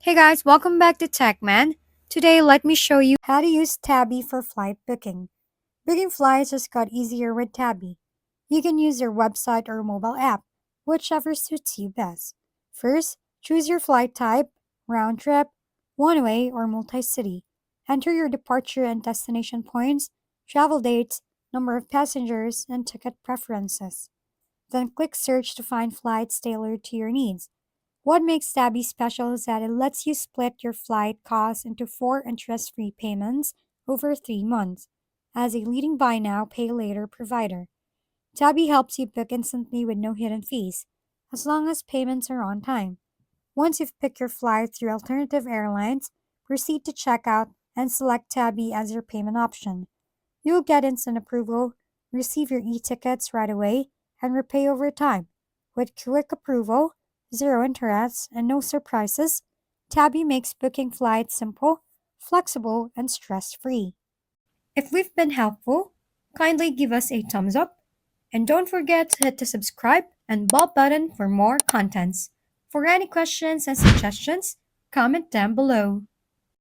Hey guys, welcome back to TechMan. Today, let me show you how to use Tabby for flight booking. Booking flights just got easier with Tabby. You can use your website or mobile app, whichever suits you best. First, choose your flight type, round trip, one way, or multi city. Enter your departure and destination points, travel dates, number of passengers, and ticket preferences. Then click search to find flights tailored to your needs. What makes Tabby special is that it lets you split your flight costs into four interest free payments over 3 months. As a leading buy now, pay later provider, Tabby helps you book instantly with no hidden fees, as long as payments are on time. Once you've picked your flight through alternative airlines, proceed to checkout and select Tabby as your payment option. You'll get instant approval, receive your e-tickets right away, and repay over time. With quick approval, zero interest, and no surprises, Tabby makes booking flights simple, flexible, and stress-free. If we've been helpful, kindly give us a thumbs up, and don't forget to hit the subscribe and bell button for more contents. For any questions and suggestions, comment down below.